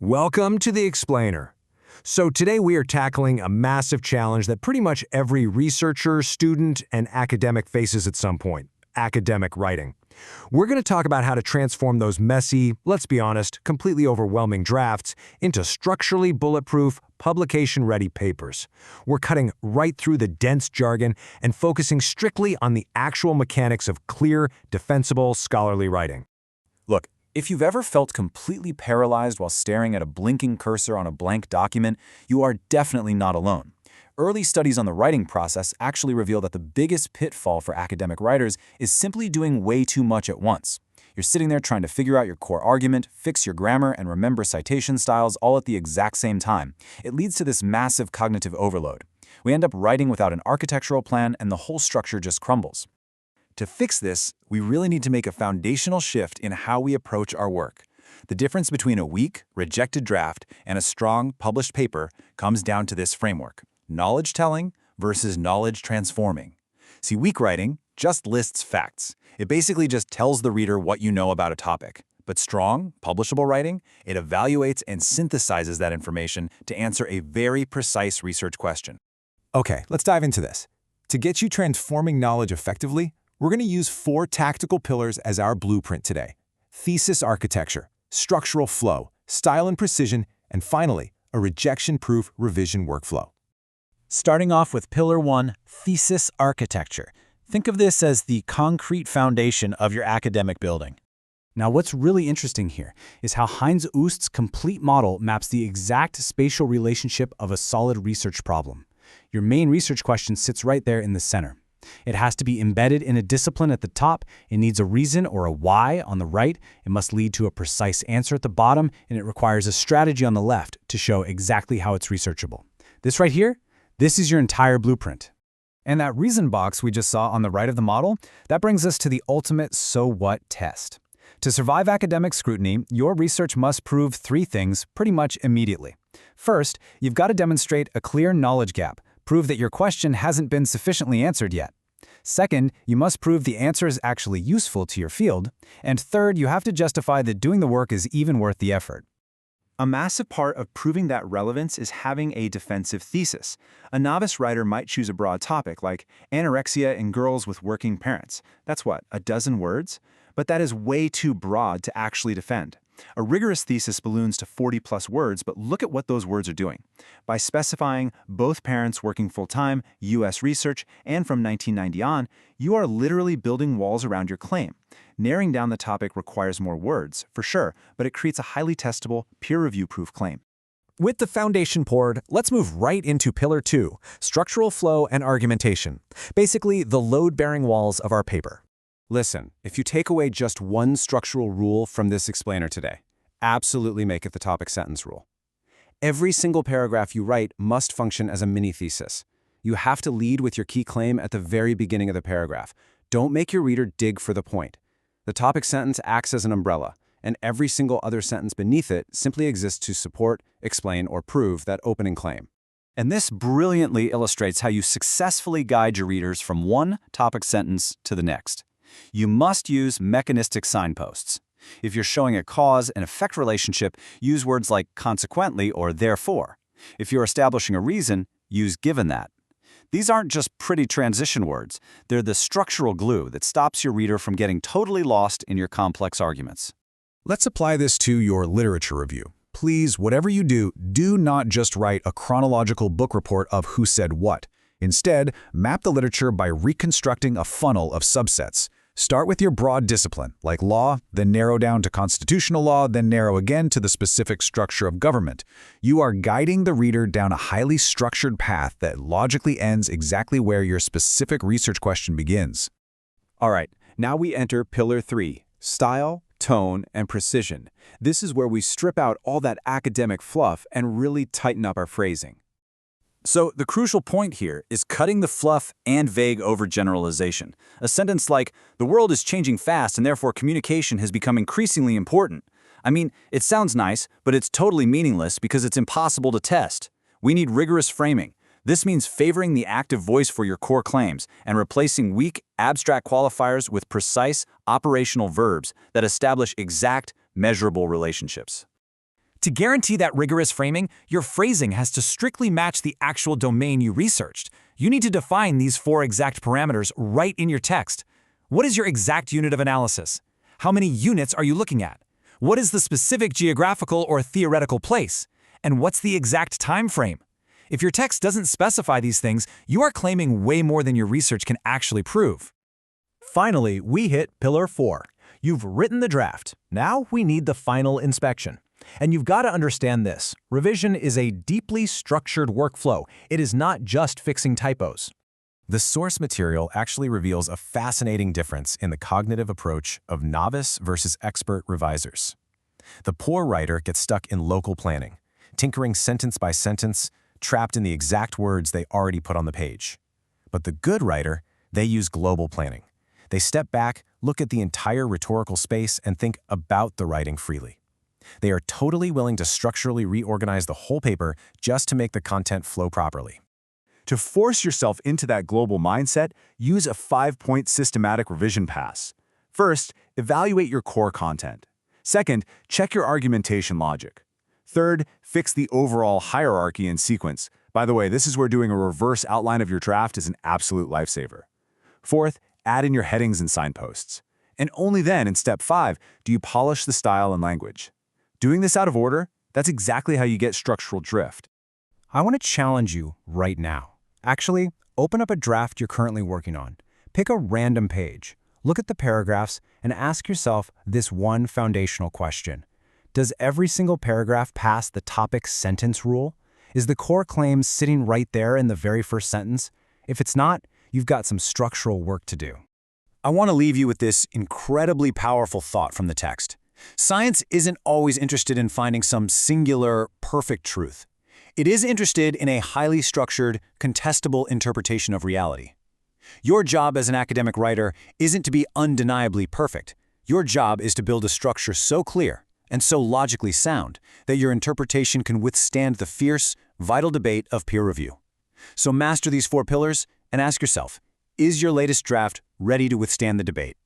Welcome to The Explainer. So today we are tackling a massive challenge that pretty much every researcher, student, and academic faces at some point: academic writing. We're going to talk about how to transform those messy, let's be honest, completely overwhelming drafts into structurally bulletproof, publication-ready papers. We're cutting right through the dense jargon and focusing strictly on the actual mechanics of clear, defensible, scholarly writing. Look, if you've ever felt completely paralyzed while staring at a blinking cursor on a blank document, you are definitely not alone. Early studies on the writing process actually reveal that the biggest pitfall for academic writers is simply doing way too much at once. You're sitting there trying to figure out your core argument, fix your grammar, and remember citation styles all at the exact same time. It leads to this massive cognitive overload. We end up writing without an architectural plan, and the whole structure just crumbles. To fix this, we really need to make a foundational shift in how we approach our work. The difference between a weak, rejected draft and a strong, published paper comes down to this framework: knowledge-telling versus knowledge-transforming. See, weak writing just lists facts. It basically just tells the reader what you know about a topic. But strong, publishable writing, it evaluates and synthesizes that information to answer a very precise research question. Okay, let's dive into this. To get you transforming knowledge effectively, we're going to use 4 tactical pillars as our blueprint today: thesis architecture, structural flow, style and precision, and finally, a rejection-proof revision workflow. Starting off with Pillar 1, Thesis Architecture. Think of this as the concrete foundation of your academic building. Now, what's really interesting here is how Heinz Oost's complete model maps the exact spatial relationship of a solid research problem. Your main research question sits right there in the center. It has to be embedded in a discipline at the top. It needs a reason or a why on the right. It must lead to a precise answer at the bottom, and it requires a strategy on the left to show exactly how it's researchable. This right here, this is your entire blueprint. And that reason box we just saw on the right of the model, that brings us to the ultimate so what test. To survive academic scrutiny, your research must prove 3 things pretty much immediately. First, you've got to demonstrate a clear knowledge gap. Prove that your question hasn't been sufficiently answered yet. Second, you must prove the answer is actually useful to your field. And third, you have to justify that doing the work is even worth the effort. A massive part of proving that relevance is having a defensive thesis. A novice writer might choose a broad topic like anorexia in girls with working parents. That's what, a dozen words? But that is way too broad to actually defend. A rigorous thesis balloons to 40+ words, but look at what those words are doing. By specifying both parents working full-time, U.S. research, and from 1990 on, you are literally building walls around your claim. Narrowing down the topic requires more words, for sure, but it creates a highly testable, peer-review-proof claim. With the foundation poured, let's move right into Pillar 2, structural flow and argumentation. Basically, the load-bearing walls of our paper. Listen, if you take away just one structural rule from this explainer today, absolutely make it the topic sentence rule. Every single paragraph you write must function as a mini-thesis. You have to lead with your key claim at the very beginning of the paragraph. Don't make your reader dig for the point. The topic sentence acts as an umbrella, and every single other sentence beneath it simply exists to support, explain, or prove that opening claim. And this brilliantly illustrates how you successfully guide your readers from one topic sentence to the next. You must use mechanistic signposts. If you're showing a cause and effect relationship, use words like consequently or therefore. If you're establishing a reason, use given that. These aren't just pretty transition words. They're the structural glue that stops your reader from getting totally lost in your complex arguments. Let's apply this to your literature review. Please, whatever you do, do not just write a chronological book report of who said what. Instead, map the literature by reconstructing a funnel of subsets. Start with your broad discipline, like law, then narrow down to constitutional law, then narrow again to the specific structure of government. You are guiding the reader down a highly structured path that logically ends exactly where your specific research question begins. All right, now we enter Pillar 3, style, tone, and precision. This is where we strip out all that academic fluff and really tighten up our phrasing. So the crucial point here is cutting the fluff and vague overgeneralization. A sentence like, "The world is changing fast and therefore communication has become increasingly important." I mean, it sounds nice, but it's totally meaningless because it's impossible to test. We need rigorous framing. This means favoring the active voice for your core claims and replacing weak, abstract qualifiers with precise, operational verbs that establish exact, measurable relationships. To guarantee that rigorous framing, your phrasing has to strictly match the actual domain you researched. You need to define these 4 exact parameters right in your text. What is your exact unit of analysis? How many units are you looking at? What is the specific geographical or theoretical place? And what's the exact time frame? If your text doesn't specify these things, you are claiming way more than your research can actually prove. Finally, we hit Pillar 4. You've written the draft. Now we need the final inspection. And you've got to understand this. Revision is a deeply structured workflow. It is not just fixing typos. The source material actually reveals a fascinating difference in the cognitive approach of novice versus expert revisers. The poor writer gets stuck in local planning, tinkering sentence by sentence, trapped in the exact words they already put on the page. But the good writer, they use global planning. They step back, look at the entire rhetorical space, and think about the writing freely. They are totally willing to structurally reorganize the whole paper just to make the content flow properly. To force yourself into that global mindset, use a 5-point systematic revision pass. First, evaluate your core content. Second, check your argumentation logic. Third, fix the overall hierarchy and sequence. By the way, this is where doing a reverse outline of your draft is an absolute lifesaver. Fourth, add in your headings and signposts. And only then, in step 5, do you polish the style and language. Doing this out of order, that's exactly how you get structural drift. I want to challenge you right now. Actually, open up a draft you're currently working on. Pick a random page, look at the paragraphs, and ask yourself this one foundational question. Does every single paragraph pass the topic sentence rule? Is the core claim sitting right there in the very first sentence? If it's not, you've got some structural work to do. I want to leave you with this incredibly powerful thought from the text. Science isn't always interested in finding some singular, perfect truth. It is interested in a highly structured, contestable interpretation of reality. Your job as an academic writer isn't to be undeniably perfect. Your job is to build a structure so clear and so logically sound that your interpretation can withstand the fierce, vital debate of peer review. So master these 4 pillars and ask yourself, is your latest draft ready to withstand the debate?